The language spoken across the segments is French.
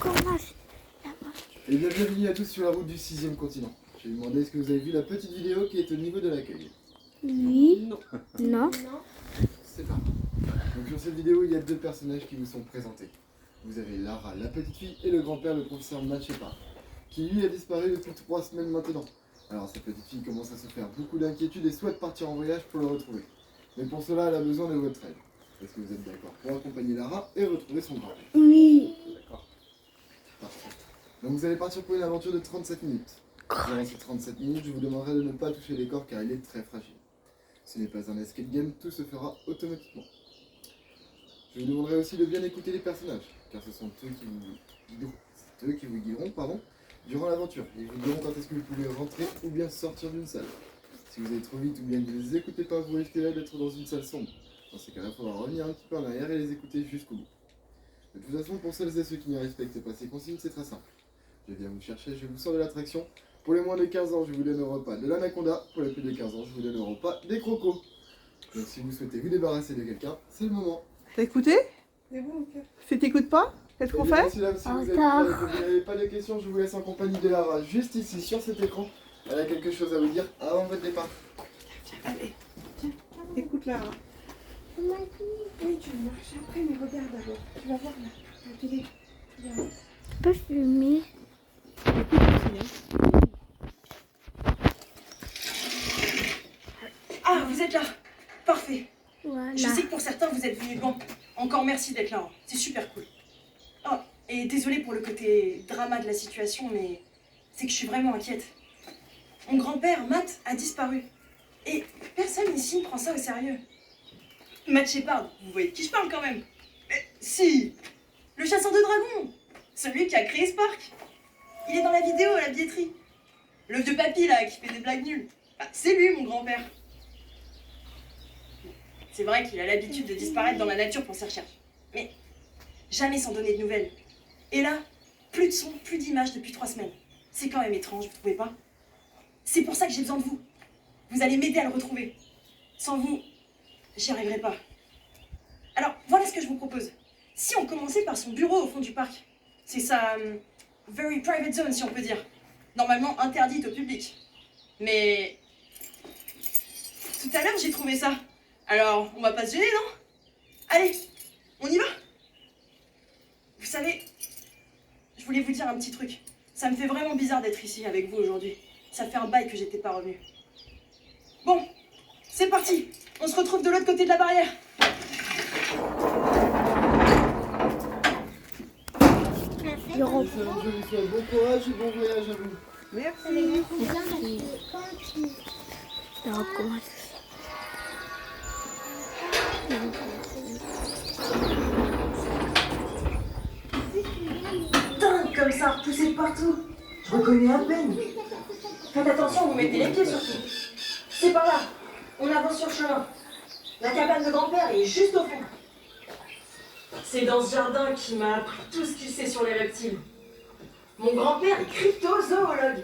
commence là-bas. Et bien, bienvenue à tous sur la route du 6e continent. Je vais vous demander est-ce que vous avez vu la petite vidéo qui est au niveau de l'accueil. Oui. Non. Non. C'est pas grave. Donc sur cette vidéo, il y a deux personnages qui vous sont présentés. Vous avez Lara, la petite fille, et le grand-père, le professeur Matt Shepard, qui lui a disparu depuis 3 semaines maintenant. Alors cette petite fille commence à se faire beaucoup d'inquiétude et souhaite partir en voyage pour le retrouver. Mais pour cela, elle a besoin de votre aide. Est-ce que vous êtes d'accord pour accompagner Lara et retrouver son grand-père? Oui. D'accord. Parfait. Donc vous allez partir pour une aventure de 37 minutes. Durant ces 37 minutes, je vous demanderai de ne pas toucher les corps car il est très fragile. Ce n'est pas un escape game, tout se fera automatiquement. Je vous demanderai aussi de bien écouter les personnages, car ce sont eux qui vous guideront, durant l'aventure. Ils vous diront quand est-ce que vous pouvez rentrer ou bien sortir d'une salle. Si vous allez trop vite ou bien que vous ne les écoutez pas, vous risquez d'être dans une salle sombre. Dans ces cas-là, il faudra revenir un petit peu en arrière et les écouter jusqu'au bout. De toute façon, pour celles et ceux qui ne respectent pas ces consignes, c'est très simple. Je viens vous chercher, je vous sors de l'attraction. Pour les moins de 15 ans, je vous donne au repas de l'anaconda. Pour les plus de 15 ans, je vous donne au repas des crocos. Donc si vous souhaitez vous débarrasser de quelqu'un, c'est le moment. T'as écouté? C'est bon, ok. Si t'écoutes pas, qu'est-ce qu'on Eh bien, fait? messieurs, dames, si Encore. vous n'avez pas de questions, je vous laisse en compagnie de Lara, juste ici, sur cet écran. Elle a quelque chose à vous dire avant votre départ. Allez, tiens, écoute là. Oui, tu marches après, mais regarde d'abord. Tu vas voir là, la télé. Regarde. Tu peux fumer. Ah, vous êtes là. Parfait. Voilà. Je sais que pour certains, vous êtes venus loin. Encore merci d'être là. Hein. C'est super cool. Oh, et désolée pour le côté drama de la situation, mais c'est que je suis vraiment inquiète. Mon grand-père, Matt, a disparu. Et personne ici ne prend ça au sérieux. Matt Shepard, vous voyez de qui je parle quand même? Si, le chasseur de dragons. Celui qui a créé ce parc. Il est dans la vidéo à la billetterie. Le vieux papy là, qui fait des blagues nulles. Bah, c'est lui, mon grand-père. C'est vrai qu'il a l'habitude de disparaître dans la nature pour ses recherches. Mais jamais sans donner de nouvelles. Et là, plus de son, plus d'images depuis 3 semaines. C'est quand même étrange, vous trouvez pas? C'est pour ça que j'ai besoin de vous. Vous allez m'aider à le retrouver. Sans vous, j'y arriverai pas. Alors, voilà ce que je vous propose. Si on commençait par son bureau au fond du parc, c'est sa very private zone, si on peut dire. Normalement interdite au public. Mais tout à l'heure, j'ai trouvé ça. Alors, on va pas se gêner, non? Allez, on y va? Vous savez, je voulais vous dire un petit truc. Ça me fait vraiment bizarre d'être ici avec vous aujourd'hui. Ça fait un bail que j'étais pas revenue. Bon, c'est parti. On se retrouve de l'autre côté de la barrière. Je reprends. Je vous souhaite bon courage et bon voyage à vous. Merci. Je recommence. Dingue comme ça, repoussé de partout. Je reconnais à peine. Faites attention, vous mettez les pieds surtout. C'est par là. On avance sur le chemin. La cabane de grand-père est juste au fond. C'est dans ce jardin qu'il m'a appris tout ce qu'il sait sur les reptiles. Mon grand-père est cryptozoologue.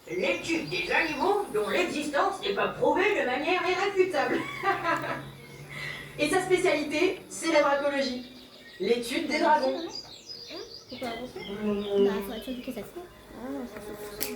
L'étude des animaux dont l'existence n'est pas prouvée de manière irréfutable. Et sa spécialité, c'est la dracologie. L'étude des dragons. Faut pas avancer. Bah, faut attendre que ça se fasse. Ah, ça se fait.